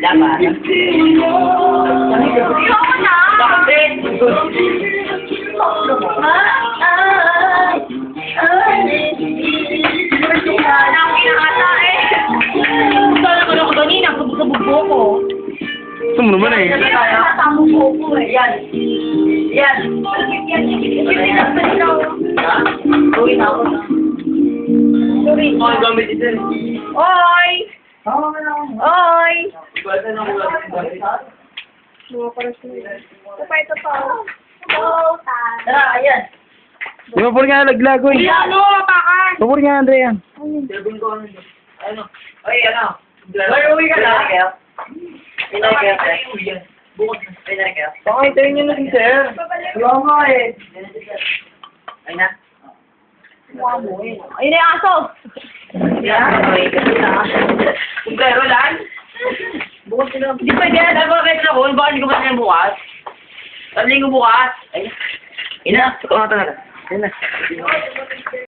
Dapat. Ayoko na. Bakit? Saan naman ako ganina? Sabog-sabog ko. Gusto mo naman eh. Nasamong ko eh. Yan. Yan. Uwi na ako. Sorry. Mga gamit ito. Oy! Oy! Ito pa ito to. Tara, ayan. Di ba puro nga naglago eh. Ano, pakan? Puro nga Andrea. Sabihin ko ano. Ano? Ay, ano? Uwi ka na. Pinay kayo, sir. Bukod na. Pinay kayo. Pakitayin niyo na si sir. Wala nga eh. Ay na. Ayun na yung aso. Kung pero lang. Bukas sila. Hindi pwede yan. Ano ba kayo ako? Baka hindi ko ba sila bukas? Sabihin ko bukas. Ay. Ina. Ikaw na talaga. Ina.